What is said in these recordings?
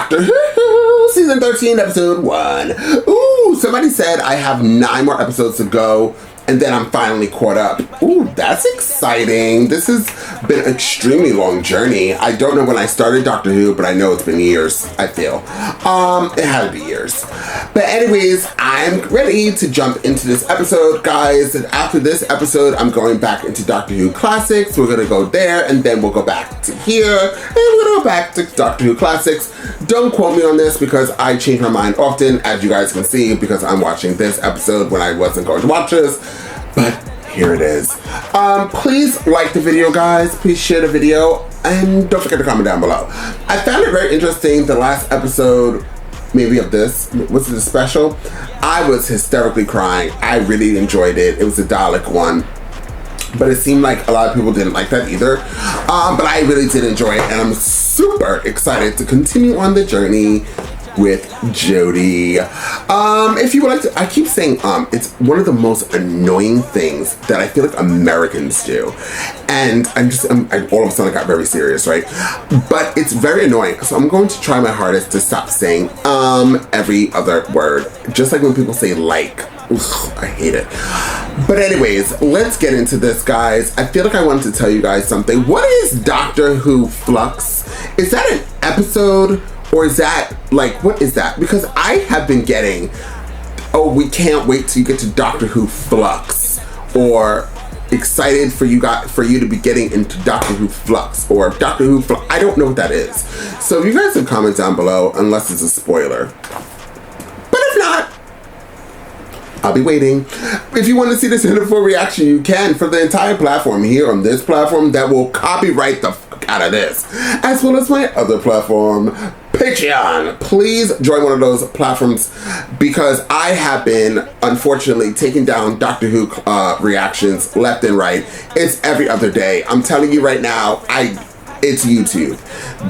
Doctor Who, Season 13, Episode 1. Ooh, somebody said I have 9 more episodes to go, and then I'm finally caught up. Ooh, that's exciting. This has been an extremely long journey. I don't know when I started Doctor Who, but I know it's been years, I feel. It had to be years. But anyways, I'm ready to jump into this episode, guys. And after this episode, I'm going back into Doctor Who Classics. We're gonna go there, and then we'll go back to here, and we're gonna go back to Doctor Who Classics. Don't quote me on this because I change my mind often, as you guys can see, because I'm watching this episode when I wasn't going to watch this. But here it is. Please like the video, guys. Please share the video. And don't forget to comment down below. I found it very interesting, the last episode, maybe of this, was it a special? I was hysterically crying. I really enjoyed it. It was a Dalek one. But it seemed like a lot of people didn't like that either. But I really did enjoy it. And I'm super excited to continue on the journey with Jodie. If you would like to, I keep saying it's one of the most annoying things that I feel like Americans do. And I all of a sudden I got very serious, right? But it's very annoying. So I'm going to try my hardest to stop saying every other word. Just like when people say like. Ugh, I hate it. But anyways, let's get into this, guys. I feel like I wanted to tell you guys something. What is Doctor Who Flux? Is that an episode? Or is that, like, what is that? Because I have been getting, oh, we can't wait till you get to Doctor Who Flux. Or excited for you to be getting into Doctor Who Flux. Or Doctor Who Flux. I don't know what that is. So if you guys can comment down below, unless it's a spoiler. But if not, I'll be waiting. If you want to see this in a full reaction, you can for the entire platform here on this platform that will copyright the fuck out of this. As well as my other platform, Patreon. Please join one of those platforms because I have been, unfortunately, taking down Doctor Who reactions left and right. It's every other day. I'm telling you right now, it's YouTube.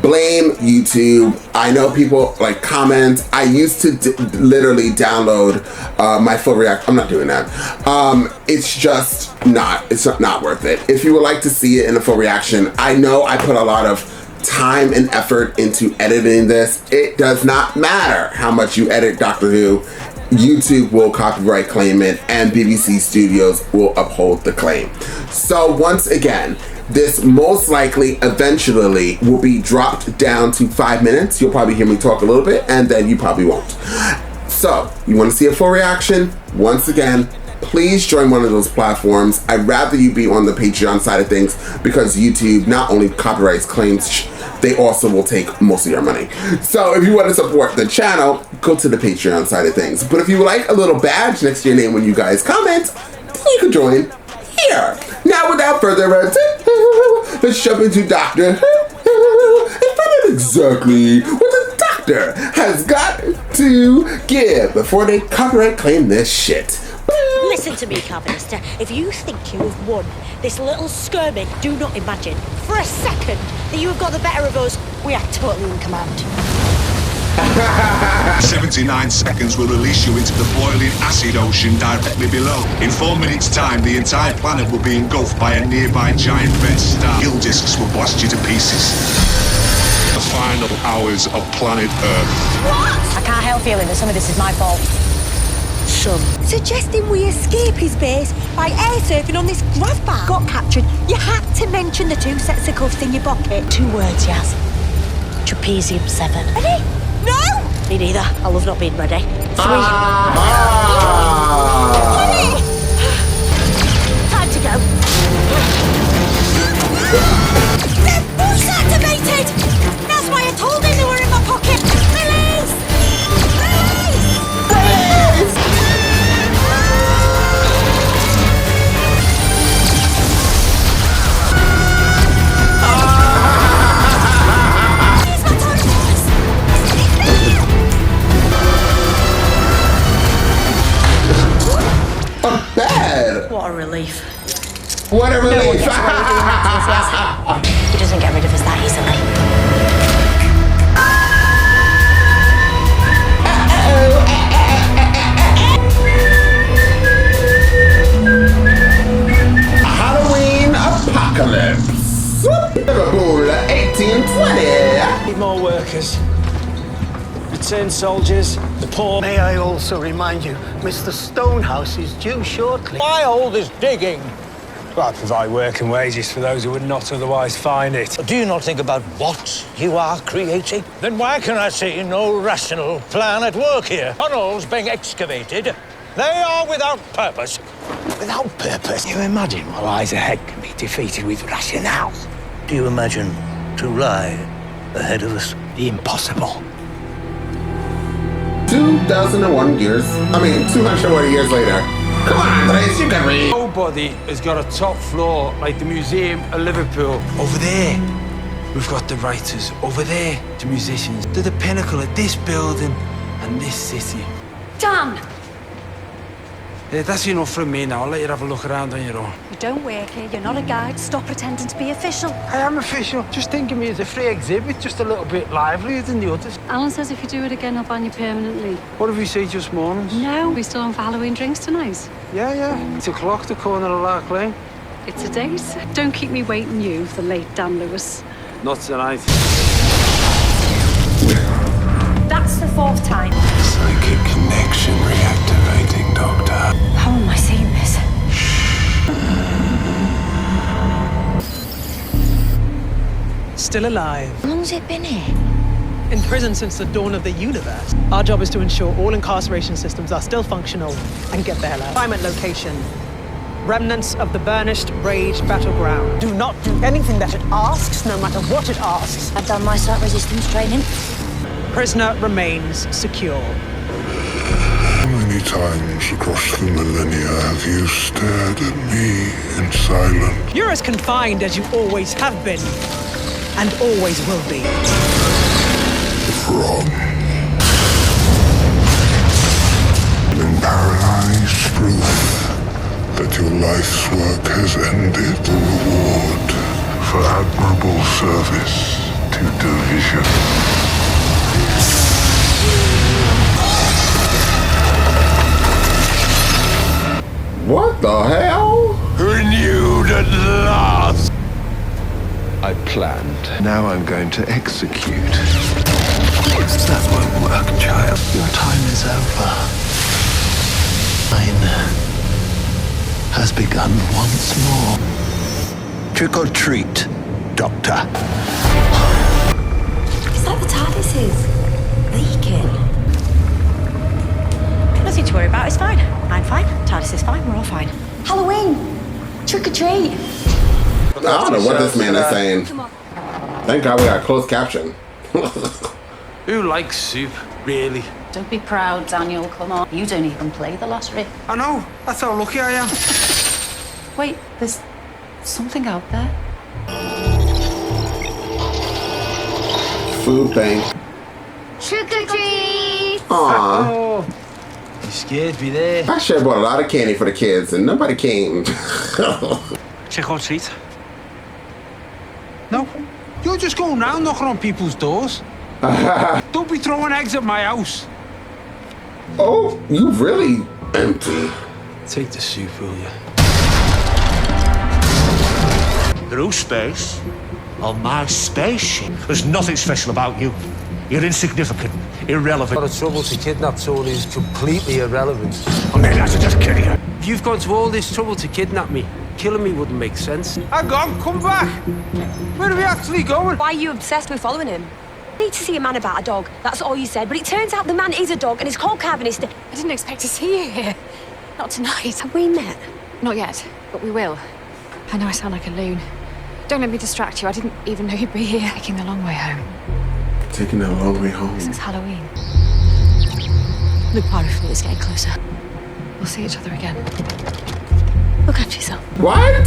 Blame YouTube. I know people like comment. I used to literally download my full react. I'm not doing that. It's just not. It's not worth it. If you would like to see it in a full reaction, I know I put a lot of time and effort into editing this. It does not matter how much you edit Doctor Who. YouTube will copyright claim it, and BBC Studios will uphold the claim. So once again, this most likely eventually will be dropped down to 5 minutes. You'll probably hear me talk a little bit, and then you probably won't. So, you want to see a full reaction? Once again, please join one of those platforms. I'd rather you be on the Patreon side of things because YouTube not only copyrights claims, they also will take most of your money. So if you want to support the channel, go to the Patreon side of things. But if you would like a little badge next to your name when you guys comment, you can join here. Now, without further ado, let's jump into Doctor Who and find out exactly what the Doctor has got to give before they copyright claim this shit. Listen to me, Carpenter. If you think you have won this little skirmish, do not imagine for a second that you have got the better of us. We are totally in command. 79 seconds will release you into the boiling acid ocean directly below. In 4 minutes' time, the entire planet will be engulfed by a nearby giant red star. Gill discs will blast you to pieces. The final hours of planet Earth. What? I can't help feeling that some of this is my fault. Suggesting we escape his base by air surfing on this grav bar. Got captured. You had to mention the 2 sets of cuffs in your pocket. 2 words, Yaz. Trapezium 7. Ready? No! Me neither. I love not being ready. 3. Time to go. The boots activated! That's why I told him they were in my pocket. Release! Release! Release! What a relief. What a relief. He doesn't get rid of us that easily. Halloween Apocalypse. Liverpool 1820. Need more workers. concerned soldiers, the poor. May I also remind you, Mr. Stonehouse is due shortly. My hold is digging. Well, I provide work and wages for those who would not otherwise find it. Do you not think about what you are creating? Then why can I see no rational plan at work here? Tunnels being excavated. They are without purpose. Without purpose? You imagine what lies ahead can be defeated with rationale. Do you imagine to lie ahead of us? The impossible. 2,001 years. 201 years later. Come on, Andres, you can read. Nobody has got a top floor like the Museum of Liverpool. Over there, we've got the writers. Over there, the musicians. They're the pinnacle of this building and this city. Dan! That's enough from me now. I'll let you have a look around on your own. You don't work here, you're not a guide. Stop pretending to be official. I am official. Just think of me as a free exhibit, just a little bit livelier than the others. Alan says if you do it again, he'll ban you permanently. What if we say just mornings? No, we still on for Halloween drinks tonight. Yeah. 8 o'clock, the corner of Lark Lane. It's a date. Don't keep me waiting, you, the late Dan Lewis. Not tonight. That's the 4th time. Psychic connection reactivating, Doctor. How am I seeing this? Still alive. How long's it been here? In prison since the dawn of the universe. Our job is to ensure all incarceration systems are still functional and get the hell out. Climate location. Remnants of the burnished, raged battleground. Do not do anything that it asks, no matter what it asks. I've done my site resistance training. Prisoner remains secure. How many times across the millennia have you stared at me in silence? You're as confined as you always have been, and always will be. Wrong. In paradise, proof that your life's work has ended. The reward for admirable service to division. What the hell? Renewed at last! I planned. Now I'm going to execute. That won't work, child. Your time is over. Mine has begun once more. Trick or treat, Doctor. Is that the TARDIS is? Leaking. Nothing to worry about, it's fine. I'm fine, TARDIS is fine, we're all fine. Halloween! Trick or treat! I don't know what this man is saying. Thank God we got closed caption. Who likes soup, really? Don't be proud, Daniel, come on. You don't even play the lottery. I know. That's how lucky I am. Wait, there's something out there. Food bank. Trick or treat! Aww. Oh, you scared me there. I should have bought a lot of candy for the kids and nobody came. Trick or treat? No. You're just going round knocking on people's doors. Don't be throwing eggs at my house. Oh, you really empty. Take the soup, will you? Through space, on my spaceship. There's nothing special about you. You're insignificant, irrelevant. Got a trouble to kidnap someone who's completely irrelevant. I mean, I should just kill you. If you've gone to all this trouble to kidnap me, killing me wouldn't make sense. Hang on, come back. Where are we actually going? Why are you obsessed with following him? I need to see a man about a dog, that's all you said, but it turns out the man is a dog and it's called Carvinist. I didn't expect to see you here. Not tonight. Have we met? Not yet, but we will. I know I sound like a loon. Don't let me distract you. I didn't even know you'd be here. Taking the long way home. Taking the long way home. Since Halloween. Look, Powerful is getting closer. We'll see each other again. Look after yourself. What?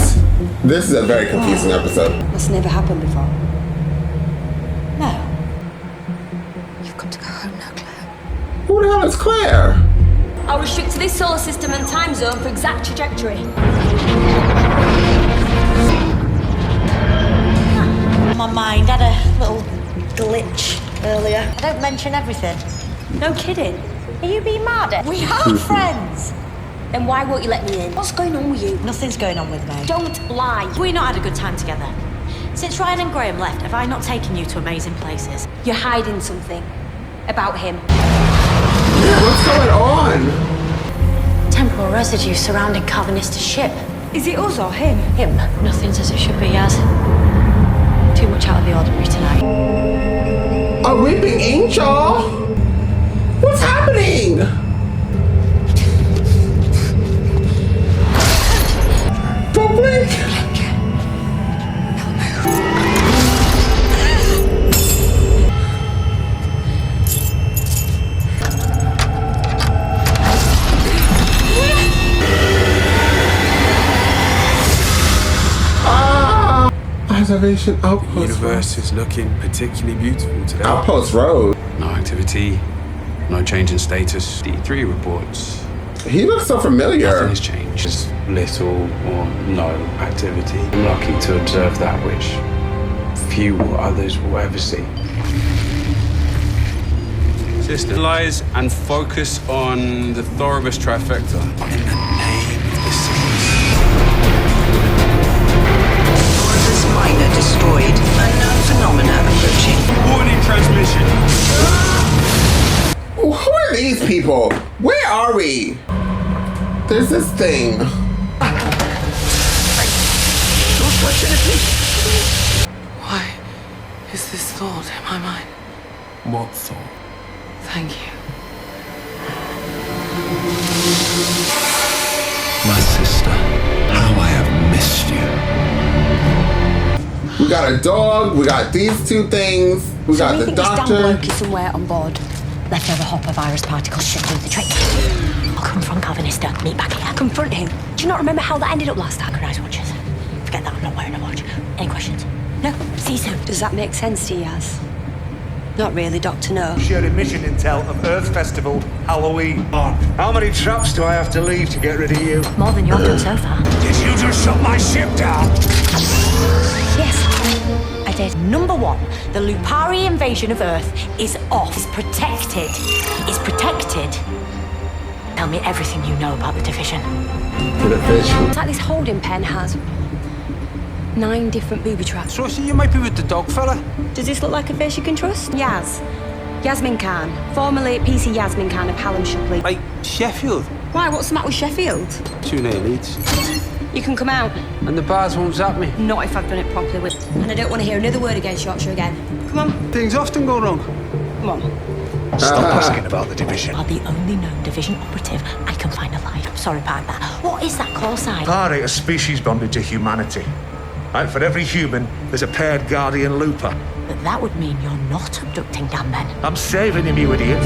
This is a very confusing episode. That's never happened before. No. You've got to go home now, Claire. Who the hell is Claire? I'll restrict to this solar system and time zone for exact trajectory. My mind had a little glitch earlier. I don't mention everything. No kidding. Are you being mad? We are friends. Then why won't you let me in? What's going on with you? Nothing's going on with me. Don't lie. We've not had a good time together. Since Ryan and Graham left, have I not taken you to amazing places? You're hiding something. about him. Yeah, what's going on? Temporal residue surrounding Calvinista's ship. Is it us or him? Him. Nothing's as it should be, Yaz. Too much out of the ordinary tonight. A weeping angel? What's happening? Don't blink. Observation outpost. The universe is looking particularly beautiful today. Outpost Road. No activity, no change in status. D3 reports. He looks so familiar. Nothing has changed. Just little or no activity. I'm lucky to observe that which few others will ever see. System lies and focus on the Thoribus trifecta. In the name of the saints. Minor destroyed. Unknown phenomena approaching. Warning transmission. Who are these people? Where are we? There's this thing. Don't touch anything. Why is this thought in my mind? What thought? Thank you. My sister, how I have missed you. We got a dog, we got these two things, we got the This damn doctor. bloke is somewhere on board. Leftover hopper virus particles should do the trick. I'll confront Calvinista. Meet back here. Confront him? Do you not remember how that ended up last time? Eyes watches. Forget that, I'm not wearing a watch. Any questions? No? See you soon. Does that make sense to you, Yaz? Not really, Doctor, no. Shared emission intel of Earth Festival, Halloween. How many traps do I have to leave to get rid of you? More than you've done so far. Did you just shut my ship down? Yes, I did. Number one, the Lupari invasion of Earth is off. It's protected. It's protected. Tell me everything you know about the division. It's like this holding pen has 9 different booby traps. So you might be with the dog fella? Does this look like a face you can trust? Yaz. Yasmin Khan. Formerly PC Yasmin Khan of Hallam Shipley. Like Sheffield? Why, what's the matter with Sheffield? 2 near Leeds. You can come out. And the bars won't zap me. Not if I've done it properly with. And I don't want to hear another word against Yorkshire again. Come on. Things often go wrong. Come on. Stop asking about the division. Are the only known division operative I can find alive. I'm sorry about that. What is that call sign? Pari are species bonded to humanity. And for every human, there's a paired guardian looper. But that would mean you're not abducting Dan then. I'm saving him, you idiot.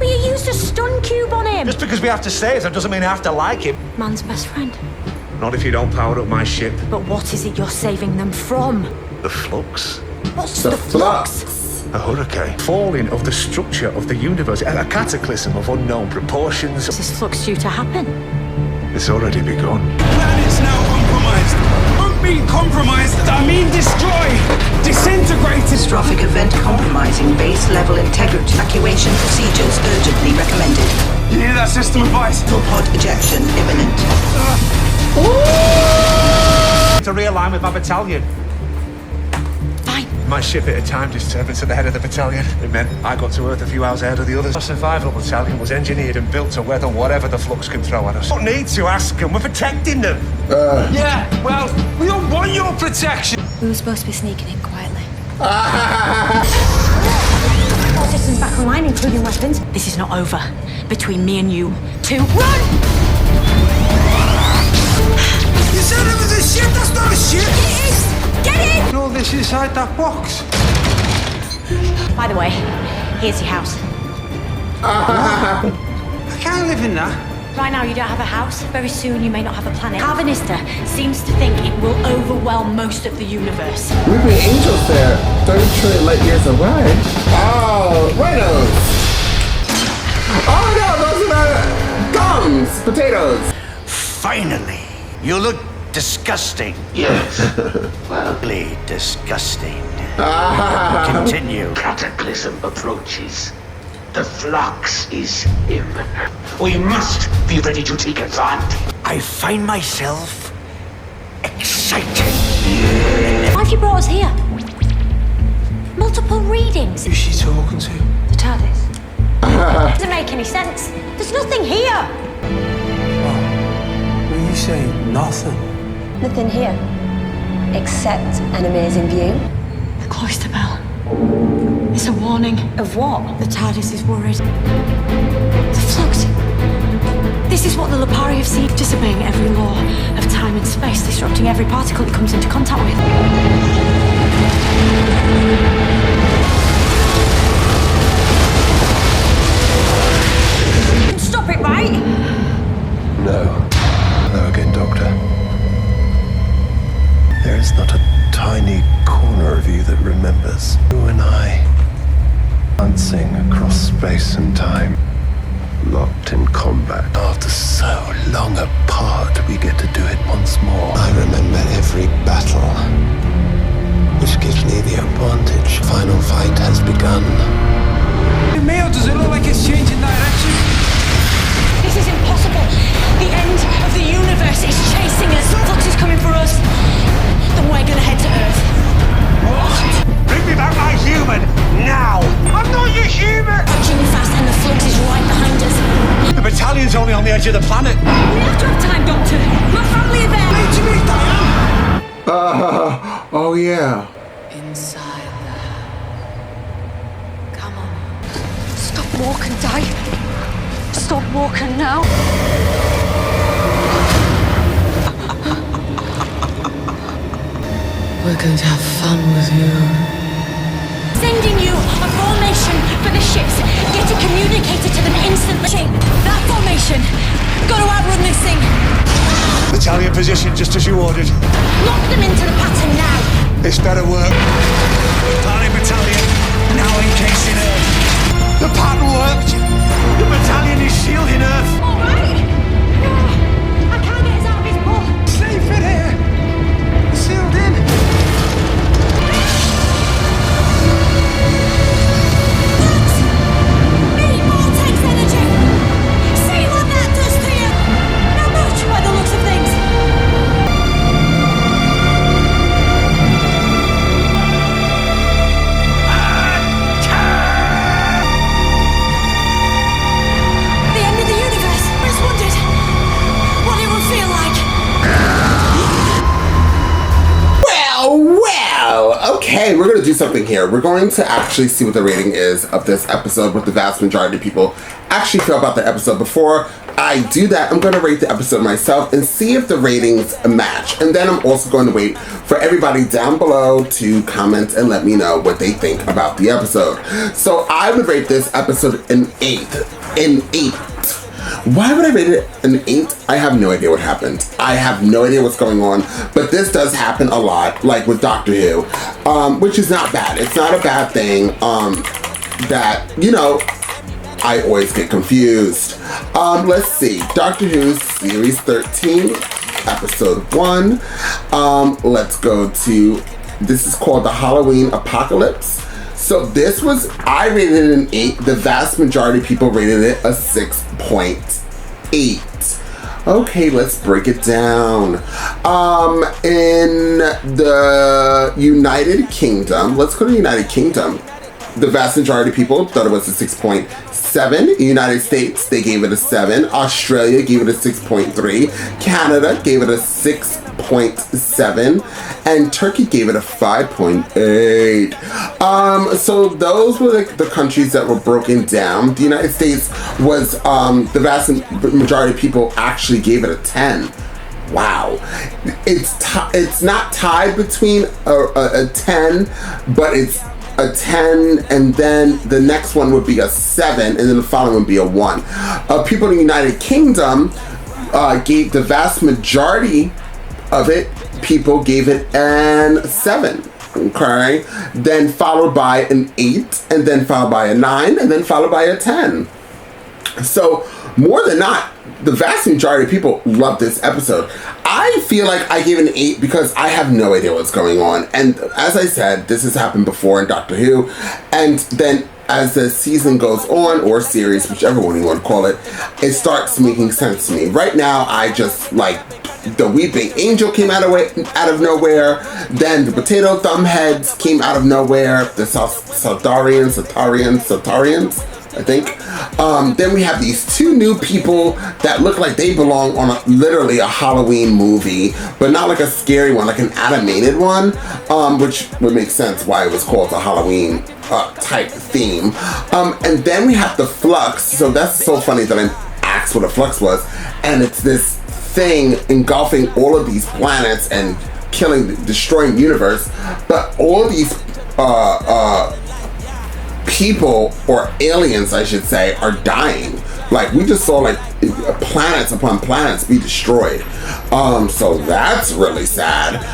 Well, you used a stun cube on him. Just because we have to save him doesn't mean I have to like him. Man's best friend. Not if you don't power up my ship. But what is it you're saving them from? The Flux. What's the flux? A hurricane. Falling of the structure of the universe. A cataclysm of unknown proportions. Is this flux due to happen? It's already begun. Planet's now compromised. Don't mean compromised, I mean destroyed. Disintegrated. Catastrophic event compromising base level integrity. Evacuation procedures urgently recommended. You hear that system advice? Full pod ejection imminent. To realign with my battalion. Fine. My ship hit a time disturbance at the head of the battalion. It meant I got to Earth a few hours ahead of the others. Our survival battalion was engineered and built to weather whatever the Flux can throw at us. Don't need to ask them, we're protecting them. Yeah, well, we don't want your protection. We were supposed to be sneaking in quietly. All systems back online, including weapons. This is not over. Between me and you. 2, run! You said it was a ship, that's not a ship. It is! Get in! All this inside that box. By the way, here's your house. I can't live in that. Right now you don't have a house. Very soon you may not have a planet. Calvinista seems to think it will overwhelm most of the universe. Weeping angels there, 30 trillion light years away. Oh, rhinos. Oh no, those are the gums, potatoes. Finally, you look disgusting. Yes. Well, really disgusting. Continue. Cataclysm approaches. The flux is imminent. We must be ready to take advantage. I find myself excited. Why have you brought us here? Multiple readings. Who's she talking to? The TARDIS. Doesn't make any sense. There's nothing here. What are you saying? Nothing? Nothing here. Except an amazing view. The cloister bell. It's a warning. Of what? The TARDIS is worried. The Flux. This is what the Lipari have seen. Disobeying every law of time and space, disrupting every particle it comes into contact with. Stop it, right? No. Hello again, Doctor. There is not a tiny corner of you that remembers. You and I, dancing across space and time, locked in combat. After so long apart, we get to do it once more. I remember every battle, which gives me the advantage. Final fight has begun. Mail, does it look like it's changing direction? This is impossible. The end of the universe is chasing us. Flux is coming for us. Then we're gonna head to Earth. What? Bring me back my human, now! I'm not your human! Approaching fast and the Flux is right behind us. The battalion's only on the edge of the planet. We have to have time, Doctor. My family are there. Wait to me, Diane! Oh yeah. Inside the... Come on. Stop walking, Di. Stop walking now. We're going to have fun with you. Sending you a formation for the ships. Get it communicated to them instantly. That formation. Got to outrun this thing. Battalion position just as you ordered. Lock them into the pattern now. This better work. Planning battalion, now encasing Earth. The pattern worked. The battalion is shielding Earth. All right. I can't get us out of his ball. Safe in here. Sealed in. Need vortex energy. See what that does to you. Not much by the looks of things. The end of the universe. I just wondered what it would feel like. Well, okay, we're gonna do something here. We're going to actually see what the rating is of this episode, what the vast majority of people actually feel about the episode. Before I do that, I'm gonna rate the episode myself and see if the ratings match. And then I'm also going to wait for everybody down below to comment and let me know what they think about the episode. So I would rate this episode an 8. An 8. Why would I rate it an 8? I have no idea what happened. I have no idea what's going on, but this does happen a lot, like with Doctor Who, which is not bad. It's not a bad thing, that, you know, I always get confused. Let's see, Doctor Who Series 13, Episode 1. Let's go to, this is called The Halloween Apocalypse. So this was, I rated it an 8. The vast majority of people rated it a 6.8. Okay, let's break it down. In the United Kingdom, let's go to the United Kingdom. The vast majority of people thought it was a 6.7. United States, they gave it a 7. Australia gave it a 6.3. Canada gave it a 6.7. And Turkey gave it a 5.8. So those were the countries that were broken down. The United States was, the vast majority of people actually gave it a 10. Wow. It's not tied between a 10, but it's a 10, and then the next one would be a 7, and then the following would be a 1. People in the United Kingdom gave the vast majority of it, people gave it an 7. Okay, then followed by an 8, and then followed by a 9, and then followed by a 10. So more than not, the vast majority of people love this episode. I feel like I gave it an 8 because I have no idea what's going on. And as I said, this has happened before in Doctor Who. And then as the season goes on, or series, whichever one you want to call it, it starts making sense to me. Right now, I just like the Weeping Angel came out of nowhere. Then the Potato Thumb Heads came out of nowhere. The Sartarians. I think. Then we have these two new people that look like they belong on literally a Halloween movie, but not like a scary one, like an animated one, which would make sense why it was called a Halloween type theme. And then we have the Flux. So that's so funny that I asked what a Flux was. And it's this thing engulfing all of these planets and destroying the universe. But all of these people, or aliens I should say, are dying. Like, we just saw like planets upon planets be destroyed. So that's really sad.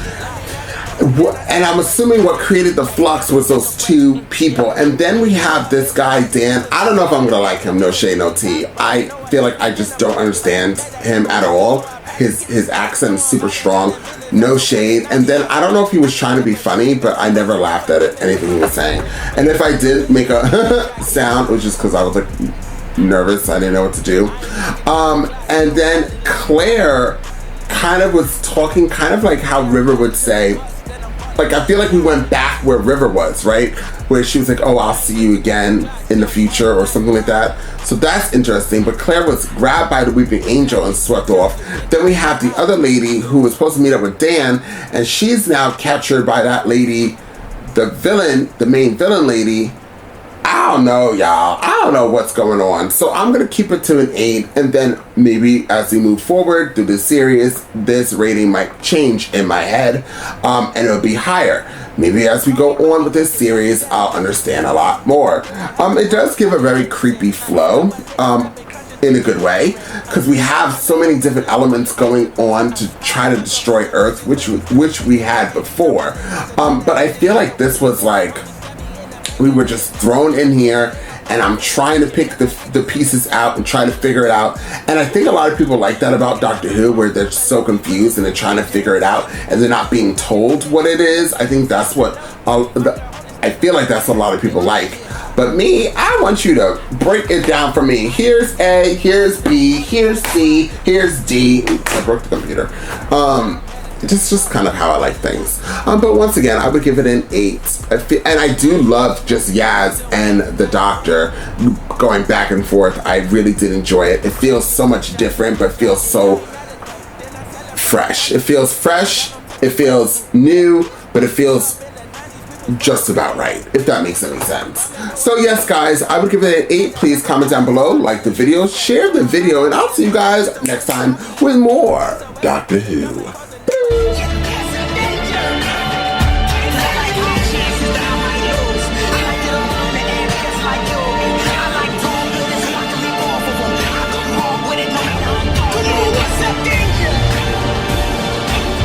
And I'm assuming what created the Flux was those two people. And then we have this guy, Dan. I don't know if I'm gonna like him, no shade, no tea. I feel like I just don't understand him at all. His accent is super strong, no shade. And then I don't know if he was trying to be funny, but I never laughed at anything he was saying. And if I did make a sound, it was just because I was like nervous. I didn't know what to do. And then Claire kind of was talking kind of like how River would say. Like, I feel like we went back where River was, right? Where she was like, oh, I'll see you again in the future or something like that. So that's interesting. But Claire was grabbed by the Weeping Angel and swept off. Then we have the other lady who was supposed to meet up with Dan, and she's now captured by that lady, the villain, the main villain lady. I don't know, y'all. I don't know what's going on. So I'm going to keep it to an 8. And then maybe as we move forward through this series, this rating might change in my head. And it'll be higher. Maybe as we go on with this series, I'll understand a lot more. It does give a very creepy flow. In a good way. Because we have so many different elements going on to try to destroy Earth, which we had before. But I feel like this was like, we were just thrown in here, and I'm trying to pick the pieces out and try to figure it out. And I think a lot of people like that about Doctor Who, where they're so confused and they're trying to figure it out and they're not being told what it is. I think that's what I feel like that's what a lot of people like. But me, I want you to break it down for me. Here's A, here's B, here's C, here's D. Oops, I broke the computer. Just kind of how I like things. But once again, I would give it an 8. And I do love just Yaz and the Doctor going back and forth. I really did enjoy it. It feels so much different, but feels so fresh. It feels fresh, it feels new, but it feels just about right, if that makes any sense. So yes, guys, I would give it an 8. Please comment down below, like the video, share the video, and I'll see you guys next time with more Doctor Who.